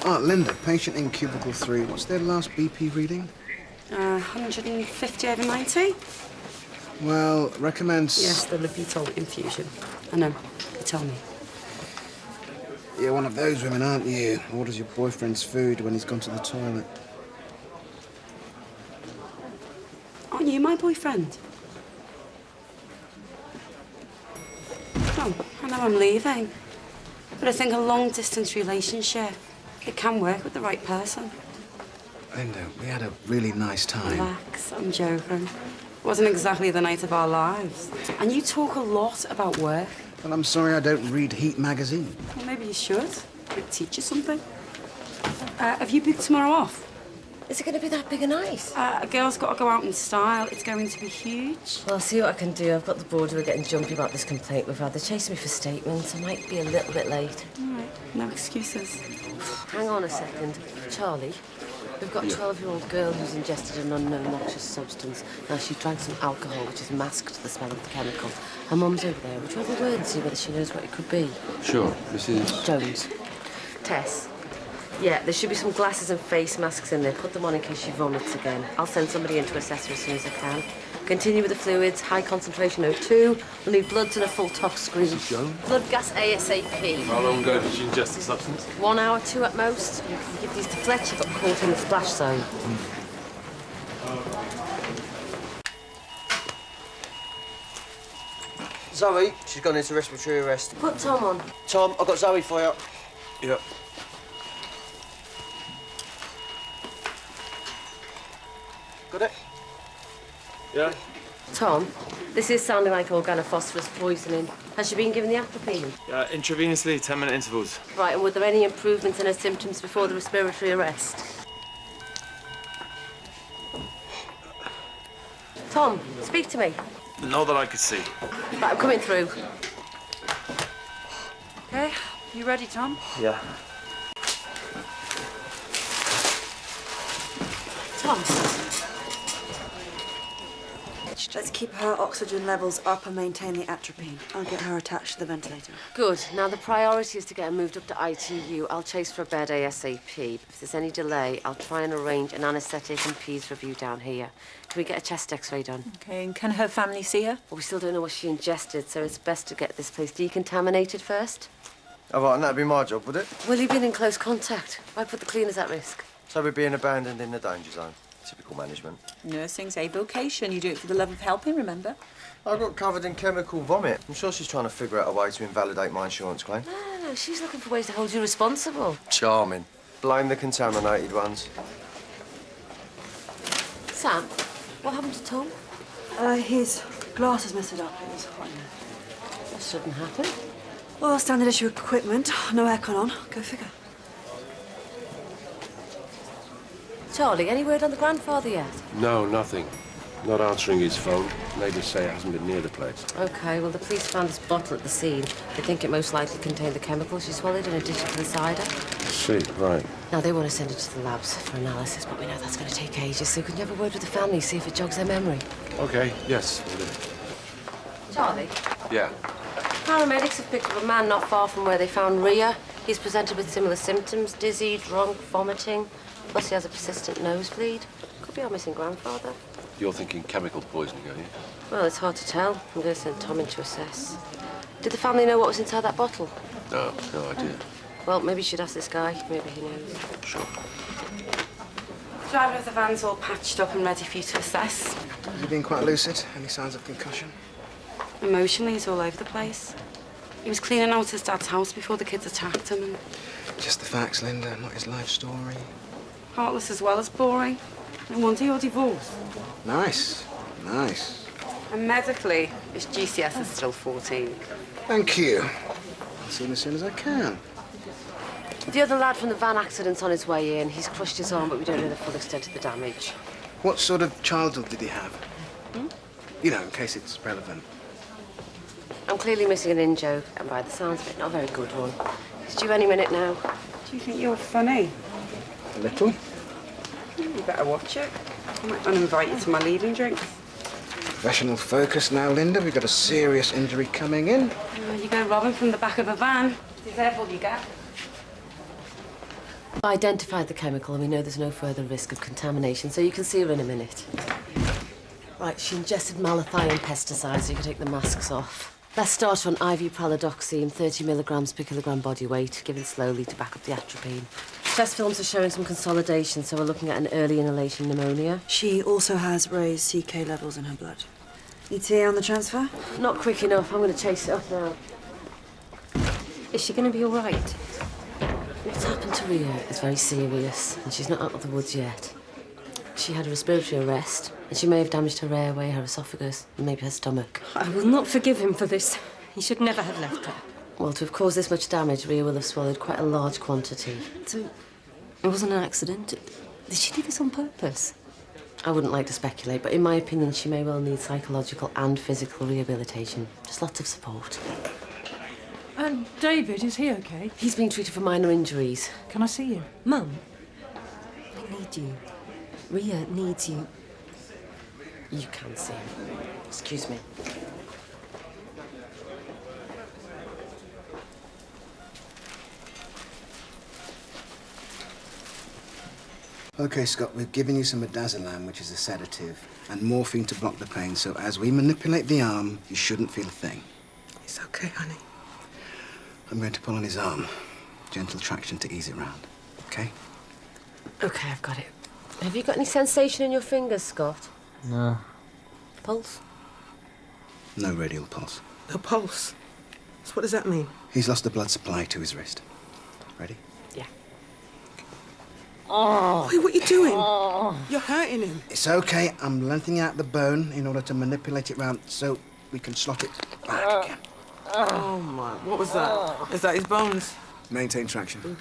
Oh, Linda, patient in cubicle 3. What's their last BP reading? 150 over 90. Well, recommends... Yes, the Lipitor infusion. I know, you told me. You're one of those women, aren't you? Orders your boyfriend's food when he's gone to the toilet. Aren't you my boyfriend? Oh, I know I'm leaving. But I think a long-distance relationship, it can work with the right person. Linda, we had a really nice time. Relax, I'm joking. It wasn't exactly the night of our lives. And you talk a lot about work. Well, I'm sorry I don't read Heat magazine. Well, maybe you should. It could teach you something. Have you booked tomorrow off? Is it going to be that big a night? A girl's got to go out in style. It's going to be huge. Well, I'll see what I can do. I've got the board who are getting jumpy about this complaint we've had. They're chasing me for statements. I might be a little bit late. All right, no excuses. Hang on a second. Charlie, we've got a 12-year-old girl who's ingested an unknown noxious substance. Now, she drank some alcohol, which has masked the smell of the chemical. Her mum's over there. Would you have a word and see whether she knows what it could be? Sure, Mrs. Jones. Tess. Yeah, there should be some glasses and face masks in there. Put them on in case she vomits again. I'll send somebody in to assess her as soon as I can. Continue with the fluids, high concentration O2. We'll need bloods and a full tox screen. Mrs. Jones? Blood gas ASAP. How long ago did she ingest the substance? 1 hour, 2 at most. You can give these to Fletcher, got caught in the splash zone. Zoe, she's gone into respiratory arrest. Put Tom on. Tom, I've got Zoe for you. Yep. Got it? Yeah? Tom, this is sounding like organophosphorus poisoning. Has she been given the atropine? Intravenously, 10-minute intervals. Right, and were there any improvements in her symptoms before the respiratory arrest? Tom, speak to me. Not that I could see. Right, I'm coming through. Okay, you ready, Tom? Yeah. Tom. Let's keep her oxygen levels up and maintain the atropine. I'll get her attached to the ventilator. Good. Now, the priority is to get her moved up to ITU. I'll chase for a bed ASAP. If there's any delay, I'll try and arrange an anaesthetic and P's review down here. Can we get a chest X-ray done? Okay, and can her family see her? Well, we still don't know what she ingested, so it's best to get this place decontaminated first. All right, and that'd be my job, would it? Well, you've been in close contact. Why put the cleaners at risk? So we're being abandoned in the danger zone. Typical management. Nursing's a vocation. You do it for the love of helping, remember? I got covered in chemical vomit. I'm sure she's trying to figure out a way to invalidate my insurance claim. No. She's looking for ways to hold you responsible. Charming. Blame the contaminated ones. Sam, what happened to Tom? His glasses messed it up. It was hot in there. That shouldn't happen. Well, standard issue equipment. No aircon on. Go figure. Charlie, any word on the grandfather yet? No, nothing. Not answering his phone. Neighbours say it hasn't been near the place. OK, well, the police found this bottle at the scene. They think it most likely contained the chemical she swallowed in addition to the cider. I see, right. Now, they want to send it to the labs for analysis, but we know that's going to take ages, so can you have a word with the family, see if it jogs their memory? OK, yes. Charlie? Yeah. Paramedics have picked up a man not far from where they found Ria. He's presented with similar symptoms, dizzy, drunk, vomiting. Plus, he has a persistent nosebleed. Could be our missing grandfather. You're thinking chemical poisoning, are you? Well, it's hard to tell. I'm going to send Tom in to assess. Did the family know what was inside that bottle? No, no idea. Well, maybe you should ask this guy. Maybe he knows. Sure. Driver of the van's all patched up and ready for you to assess. Has he been quite lucid? Any signs of concussion? Emotionally, he's all over the place. He was cleaning out his dad's house before the kids attacked him and... Just the facts, Linda, not his life story. Heartless as well as boring. No wonder you're divorced. Nice, nice. And medically, his GCS is still 14. Thank you. I'll see him as soon as I can. The other lad from the van accident's on his way in. He's crushed his arm, but we don't know the full extent of the damage. What sort of childhood did he have? You know, in case it's relevant. I'm clearly missing an in-joke, and by the sounds of it, not a very good one. He's due any minute now. Do you think you're funny? A little. You better watch it. I might uninvite you to my leaving drinks. Professional focus now, Linda. We've got a serious injury coming in. You go robbing from the back of a van. Be careful you get. I identified the chemical and we know there's no further risk of contamination, so you can see her in a minute. Right, she ingested malathion pesticides, so you can take the masks off. Let's start on IV pralidoxime, 30 milligrams per kilogram body weight, given slowly to back up the atropine. Test films are showing some consolidation, so we're looking at an early inhalation pneumonia. She also has raised CK levels in her blood. ETA on the transfer? Not quick enough. I'm going to chase it up now. Is she going to be all right? What's happened to Ria is very serious, and she's not out of the woods yet. She had a respiratory arrest, and she may have damaged her airway, her esophagus, and maybe her stomach. I will not forgive him for this. He should never have left her. Well, to have caused this much damage, Ria will have swallowed quite a large quantity. So, it wasn't an accident? Did she do this on purpose? I wouldn't like to speculate, but in my opinion, she may well need psychological and physical rehabilitation. Just lots of support. And David, is he okay? He's being treated for minor injuries. Can I see him? Mum, I need you. Ria needs you. You can see him. Excuse me. Okay, Scott, we've given you some midazolam, which is a sedative, and morphine to block the pain, so as we manipulate the arm, you shouldn't feel a thing. It's okay, honey. I'm going to pull on his arm. Gentle traction to ease it round. Okay? Okay, I've got it. Have you got any sensation in your fingers, Scott? No. Pulse? No radial pulse. No pulse? So what does that mean? He's lost the blood supply to his wrist. Ready? Yeah. Wait, what are you doing? You're hurting him. It's okay. I'm lengthening out the bone in order to manipulate it round so we can slot it back again. Oh, my. What was that? Is that his bones? Maintain traction.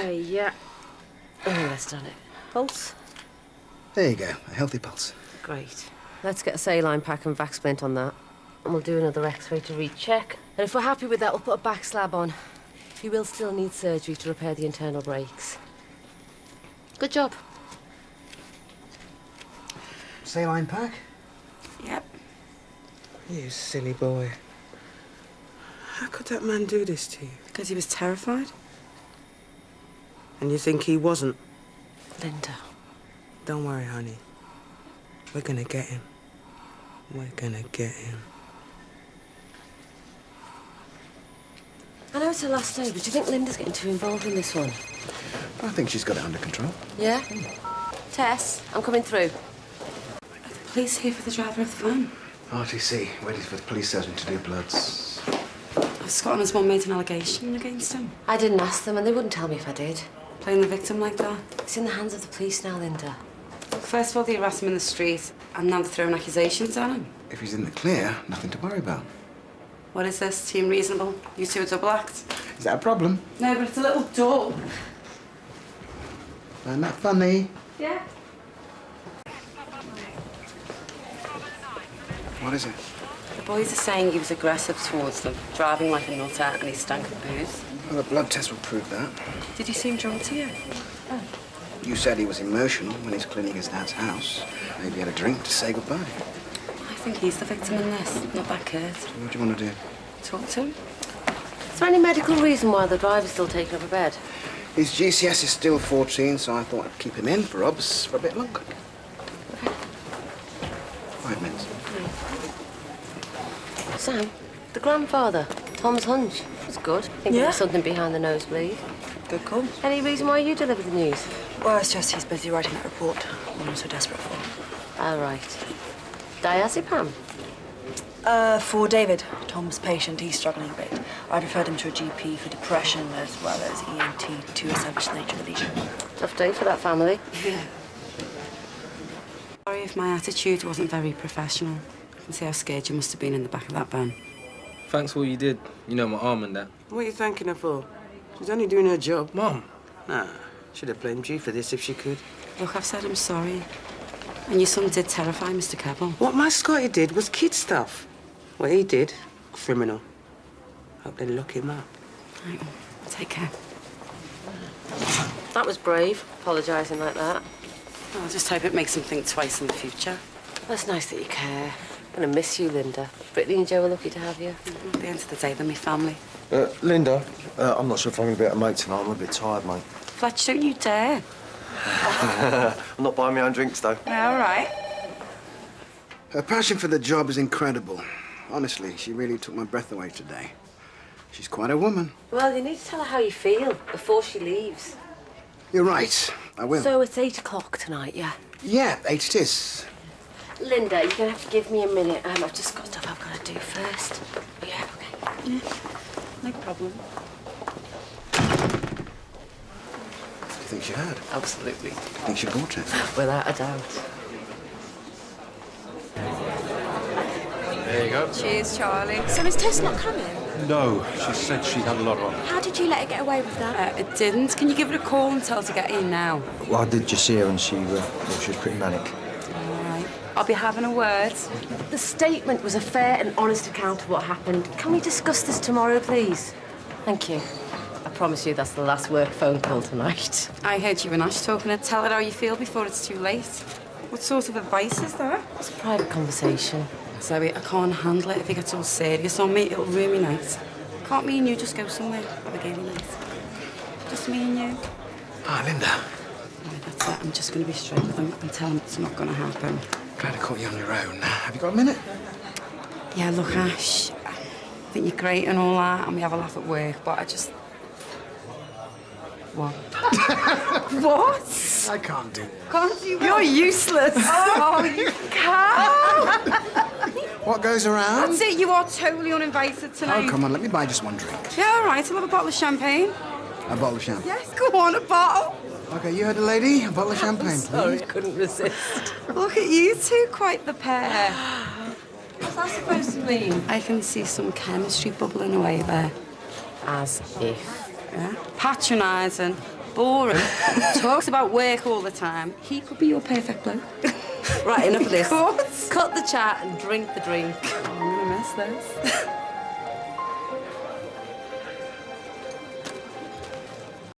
Yeah. Oh, that's done it. Pulse? There you go. A healthy pulse. Great. Let's get a saline pack and vac splint on that. And we'll do another x-ray to recheck. And if we're happy with that, we'll put a back slab on. He will still need surgery to repair the internal breaks. Good job. Saline pack? Yep. You silly boy. How could that man do this to you? Because he was terrified? And you think he wasn't? Linda. Don't worry, honey. We're gonna get him. We're gonna get him. I know it's her last day, but do you think Linda's getting too involved in this one? I think she's got it under control. Yeah? Tess, I'm coming through. Police here for the driver of the van. RTC, waiting for the police surgeon to do bloods. Scott and his mum made an allegation against him. I didn't ask them, and they wouldn't tell me if I did. Playing the victim like that. It's in the hands of the police now, Linda. First of all, they arrest him in the street, and now they're throwing accusations on him. If he's in the clear, nothing to worry about. What is this? Team reasonable? You two are double act? Is that a problem? No, but it's a little dull. Find that funny? Yeah. What is it? The boys are saying he was aggressive towards them, driving like a nutter, and he stank of booze. Well, a blood test will prove that. Did he seem drunk to you? You said he was emotional when he's cleaning his dad's house. Maybe he had a drink to say goodbye. I think he's the victim in this, not that Kurt. So what do you want to do? Talk to him. Is there any medical reason why the driver's still taking up a bed? His GCS is still 14, so I thought I'd keep him in for obs for a bit longer. Okay. 5 minutes. Sam, the grandfather, Tom's hunch, was good. I think there was something behind the nosebleed. Good call. Any reason why you delivered the news? Well, it's just he's busy writing that report. What I'm so desperate for. All right. Diazepam? For David, Tom's patient, he's struggling a bit. I referred him to a GP for depression as well as ENT to establish the nature of the lesion. Tough day for that family. Yeah. Sorry if my attitude wasn't very professional. I can see how scared you must have been in the back of that van. Thanks for all you did. You know, my arm and that. What are you thanking her for? She's only doing her job. Mom. Nah, should have blamed you for this if she could. Look, I've said I'm sorry. And your son did terrify Mr. Keble. What my Scotty did was kid stuff. What he did, criminal. Hope they lock him up. Right, well, take care. That was brave, apologising like that. Well, I just hope it makes him think twice in the future. That's nice that you care. I'm gonna miss you, Linda. Brittany and Joe are lucky to have you. At the end of the day, they're my family. Linda, I'm not sure if I'm going to be at a mate tonight. I'm a bit tired, mate. Fletch, don't you dare. I'm not buying my own drinks, though. Yeah, all right. Her passion for the job is incredible. Honestly, she really took my breath away today. She's quite a woman. Well, you need to tell her how you feel before she leaves. You're right. I will. So it's 8 o'clock tonight, yeah? Yeah, 8 it is. Linda, you're going to have to give me a minute. I've just got stuff I've got to do first. Oh, yeah, OK. Yeah, no problem. Do you think she heard? Absolutely. Do you think she bought it? Without a doubt. There you go. Cheers, Charlie. So is Tess not coming? No, she said she had a lot on. How did you let her get away with that? It didn't. Can you give her a call and tell her to get in now? Well, I did just see her and she was pretty manic. All right. I'll be having a word. The statement was a fair and honest account of what happened. Can we discuss this tomorrow, please? Thank you. I promise you that's the last work phone call tonight. I heard you and Ash talking. Tell her how you feel before it's too late. What sort of advice is that? It's a private conversation. Zoe, I can't handle it. If he gets all serious on me, it'll ruin me night. Can't me and you just go somewhere, have a game night? Just me and you? Ah, Linda. Right, that's it. I'm just going to be straight with him and tell him it's not going to happen. Glad I caught you on your own. Have you got a minute? Yeah, look, Ash, I think you're great and all that, and we have a laugh at work, but I just... What? What? I can't do. Can't you? You're useless. Oh, you can't. What goes around? That's it. You are totally uninvited tonight. Oh, come on. Let me buy just one drink. Yeah, all right. I'll have a bottle of champagne. A bottle of champagne. Yes, go on, a bottle. Okay, you heard the lady. A bottle of champagne, Sorry, please. couldn't resist. Look at you two, quite the pair. What's that supposed to mean? I can see some chemistry bubbling away there. As if. Yeah? Patronising, boring, talks about work all the time. He could be your perfect bloke. Right, enough of this. Of course. Cut the chat and drink the drink. Oh, I'm gonna miss this.